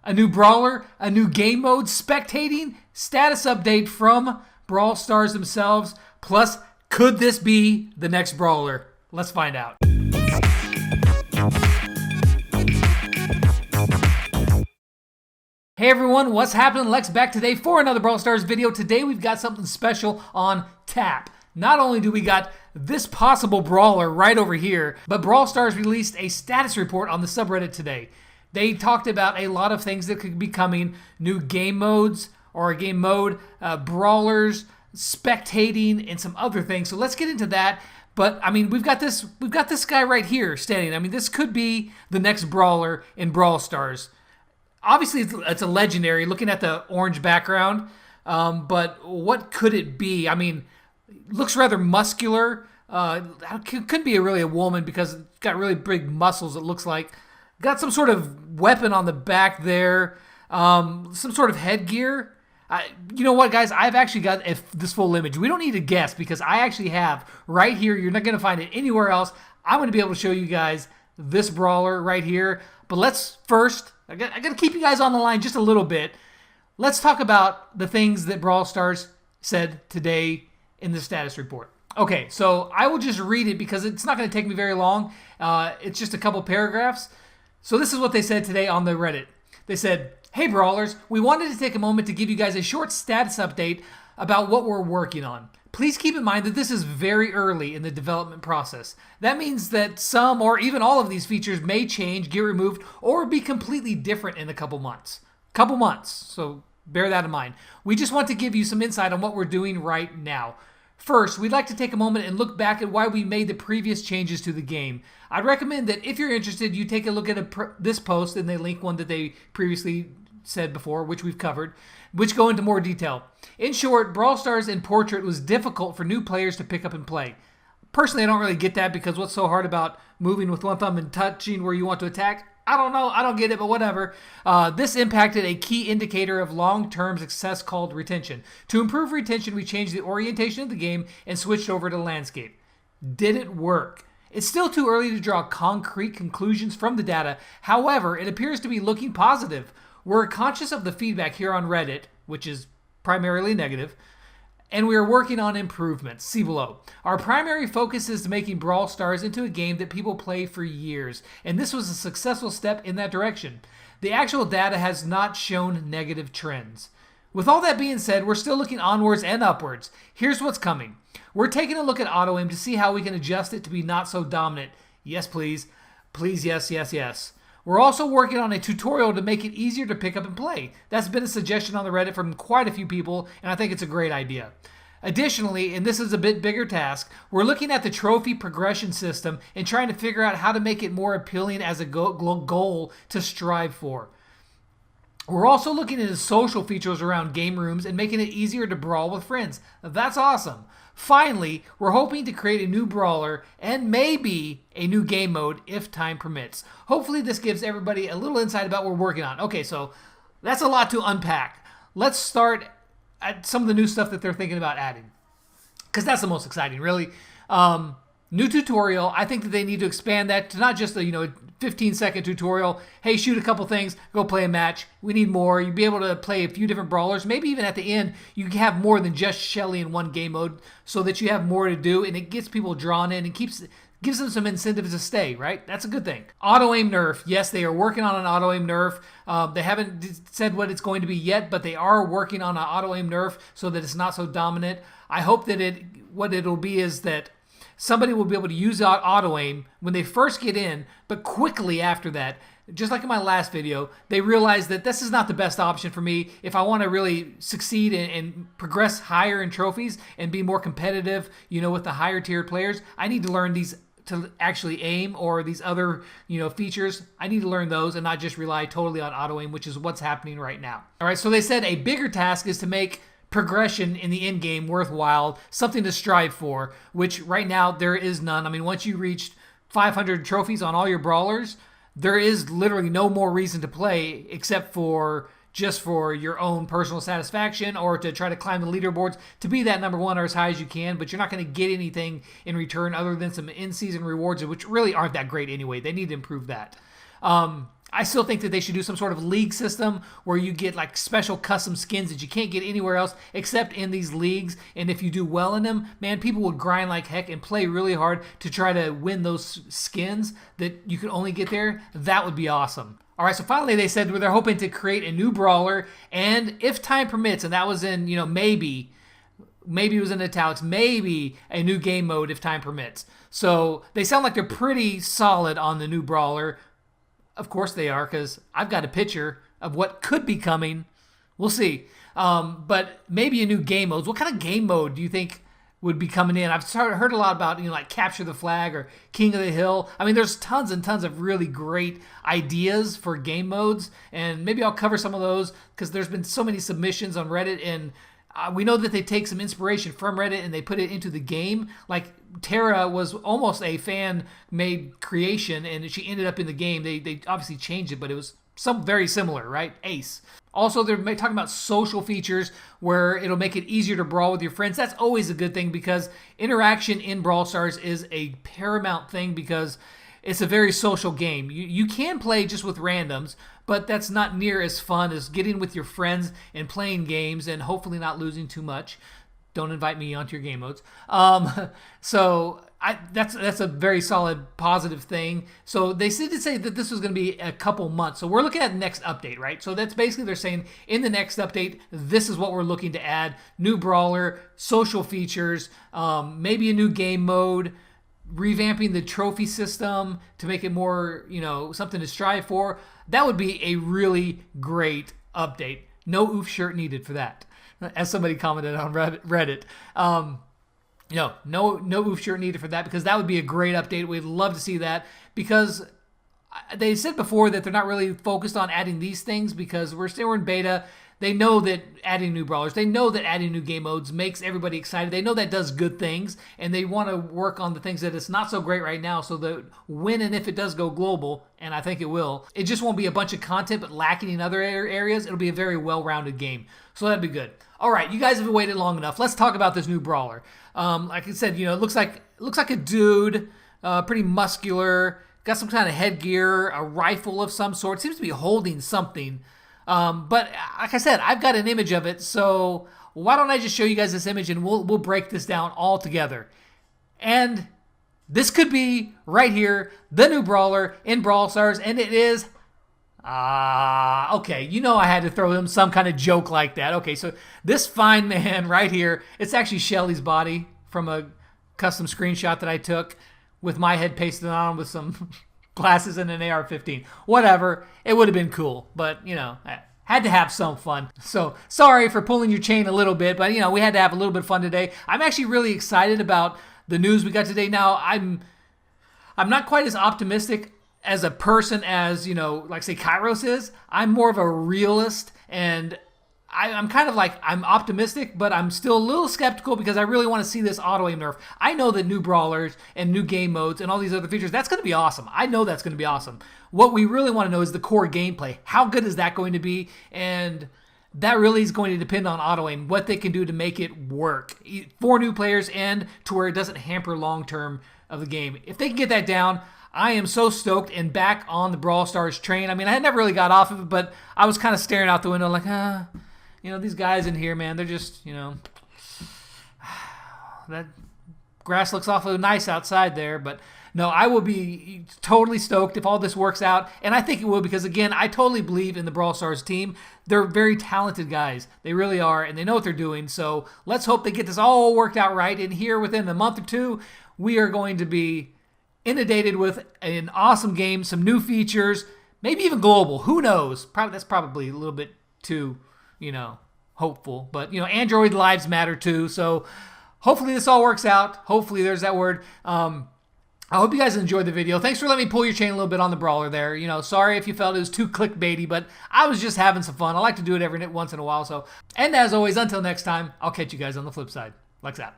a new brawler, a new game mode, spectating, status update from Brawl Stars themselves. Plus, could this be the next brawler? Let's find out. Hey everyone, what's happening? Lex back today for another Brawl Stars video. Today we've got something special on tap. Not only do we got this possible brawler right over here, but Brawl Stars released a status report on the subreddit today. They talked about a lot of things that could be coming, new game modes or a game mode, brawlers, spectating, and some other things. So let's get into that. But I mean, we've got this guy right here standing. I mean, this could be the next brawler in Brawl Stars. Obviously, it's a legendary, looking at the orange background, but what could it be? I mean, looks rather muscular. Could be really a woman because it's got really big muscles, it looks like. Got some sort of weapon on the back there, some sort of headgear. You know what, guys? I've actually got this full image. We don't need to guess because I actually have right here. You're not going to find it anywhere else. I'm going to be able to show you guys this brawler right here. But let's first... I got to keep you guys on the line just a little bit. Let's talk about the things that Brawl Stars said today in the status report. Okay, so I will just read it because it's not going to take me very long. It's just a couple paragraphs. So this is what they said today on the Reddit. They said, "Hey Brawlers, we wanted to take a moment to give you guys a short status update about what we're working on. Please keep in mind that this is very early in the development process. That means that some or even all of these features may change, get removed, or be completely different in a couple months. So bear that in mind. We just want to give you some insight on what we're doing right now. First, we'd like to take a moment and look back at why we made the previous changes to the game. I'd recommend that if you're interested, you take a look at this post, and they link one that they previously said before, which we've covered, which go into more detail. In short, Brawl Stars in Portrait was difficult for new players to pick up and play. Personally, I don't really get that because what's so hard about moving with one thumb and touching where you want to attack? I don't know. I don't get it, but whatever. This impacted a key indicator of long-term success called retention. To improve retention, we changed the orientation of the game and switched over to landscape. Didn't work. It's still too early to draw concrete conclusions from the data. However, it appears to be looking positive. We're conscious of the feedback here on Reddit, which is primarily negative, and we are working on improvements. See below. Our primary focus is making Brawl Stars into a game that people play for years, and this was a successful step in that direction. The actual data has not shown negative trends. With all that being said, we're still looking onwards and upwards. Here's what's coming. We're taking a look at auto-aim to see how we can adjust it to be not so dominant. Yes, please. Please, yes, yes, yes. We're also working on a tutorial to make it easier to pick up and play. That's been a suggestion on the Reddit from quite a few people, and I think it's a great idea. Additionally, and this is a bit bigger task, we're looking at the trophy progression system and trying to figure out how to make it more appealing as a goal to strive for. We're also looking into social features around game rooms and making it easier to brawl with friends. That's awesome. Finally, we're hoping to create a new brawler and maybe a new game mode if time permits. Hopefully this gives everybody a little insight about what we're working on. Okay, so that's a lot to unpack. Let's start at some of the new stuff that they're thinking about adding, because that's the most exciting, really. New tutorial. I think that they need to expand that to not just a 15-second tutorial. Hey, shoot a couple things, go play a match. We need more. You'd be able to play a few different brawlers. Maybe even at the end, you can have more than just Shelly in one game mode so that you have more to do, and it gets people drawn in and gives them some incentives to stay, right? That's a good thing. Auto-aim nerf. Yes, they are working on an auto-aim nerf. They haven't said what it's going to be yet, but they are working on an auto-aim nerf so that it's not so dominant. I hope that what it'll be is that somebody will be able to use auto-aim when they first get in, but quickly after that, just like in my last video, they realize that this is not the best option for me. If I want to really succeed and progress higher in trophies and be more competitive, with the higher tiered players, I need to learn these to actually aim, or these other, features. I need to learn those and not just rely totally on auto-aim, which is what's happening right now. All right, so they said a bigger task is to make progression in the end game worthwhile, something to strive for, which right now there is none. I mean, once you reached 500 trophies on all your brawlers, there is literally no more reason to play except for just for your own personal satisfaction or to try to climb the leaderboards to be that number one or as high as you can, but you're not going to get anything in return other than some in-season rewards, which really aren't that great anyway. They need to improve that. I still think that they should do some sort of league system where you get like special custom skins that you can't get anywhere else except in these leagues. And if you do well in them, man, people would grind like heck and play really hard to try to win those skins that you could only get there. That would be awesome. All right, so finally they said they're hoping to create a new brawler, and if time permits, and that was in, maybe it was in italics, maybe a new game mode if time permits. So they sound like they're pretty solid on the new brawler. Of course they are, because I've got a picture of what could be coming. We'll see. But maybe a new game mode. What kind of game mode do you think would be coming in? I've heard a lot about, like Capture the Flag or King of the Hill. I mean, there's tons and tons of really great ideas for game modes, and maybe I'll cover some of those because there's been so many submissions on Reddit, and we know that they take some inspiration from Reddit and they put it into the game. Like Tara was almost a fan-made creation, and she ended up in the game. They obviously changed it, but it was very similar, right? Ace. Also, they're talking about social features where it'll make it easier to brawl with your friends. That's always a good thing because interaction in Brawl Stars is a paramount thing because it's a very social game. You can play just with randoms, but that's not near as fun as getting with your friends and playing games and hopefully not losing too much. Don't invite me onto your game modes. That's a very solid positive thing. So they did say that this was going to be a couple months. So we're looking at the next update, right? So that's basically they're saying in the next update, this is what we're looking to add. New brawler, social features, maybe a new game mode, revamping the trophy system to make it more, something to strive for. That would be a really great update. No oof shirt needed for that, as somebody commented on Reddit. No oof shirt needed for that because that would be a great update. We'd love to see that because they said before that they're not really focused on adding these things because we're still in beta. They know that adding new brawlers, they know that adding new game modes makes everybody excited. They know that does good things, and they want to work on the things that it's not so great right now so that when and if it does go global, and I think it will, it just won't be a bunch of content but lacking in other areas. It'll be a very well-rounded game. So that'd be good. All right, you guys have waited long enough. Let's talk about this new brawler. Like I said, it looks like a dude, pretty muscular, got some kind of headgear, a rifle of some sort. Seems to be holding something. But like I said, I've got an image of it, so why don't I just show you guys this image and we'll break this down all together. And this could be right here, the new brawler in Brawl Stars, and it is okay, I had to throw him some kind of joke like that. Okay, so this fine man right here, it's actually Shelly's body from a custom screenshot that I took with my head pasted on with some glasses and an AR-15. Whatever, it would have been cool, but, I had to have some fun. So, sorry for pulling your chain a little bit, but, we had to have a little bit of fun today. I'm actually really excited about the news we got today. Now, I'm not quite as optimistic as a person as, like say Kairos is. I'm more of a realist, and I'm kind of like, I'm optimistic, but I'm still a little skeptical because I really want to see this auto-aim nerf. I know that new brawlers and new game modes and all these other features, that's going to be awesome. I know that's going to be awesome. What we really want to know is the core gameplay. How good is that going to be? And that really is going to depend on auto-aim, what they can do to make it work for new players and to where it doesn't hamper long-term of the game. If they can get that down, I am so stoked and back on the Brawl Stars train. I mean, I had never really got off of it, but I was kind of staring out the window like, these guys in here, man, they're just, that grass looks awfully nice outside there. But no, I will be totally stoked if all this works out. And I think it will because, again, I totally believe in the Brawl Stars team. They're very talented guys. They really are, and they know what they're doing. So let's hope they get this all worked out right. And here within a month or two, we are going to be inundated with an awesome game, some new features, maybe even global. Who knows? That's probably a little bit too, hopeful. But, Android lives matter too. So hopefully this all works out. Hopefully there's that word. I hope you guys enjoyed the video. Thanks for letting me pull your chain a little bit on the brawler there. Sorry if you felt it was too clickbaity, but I was just having some fun. I like to do it every once in a while. So, and as always, until next time, I'll catch you guys on the flip side. Lex out.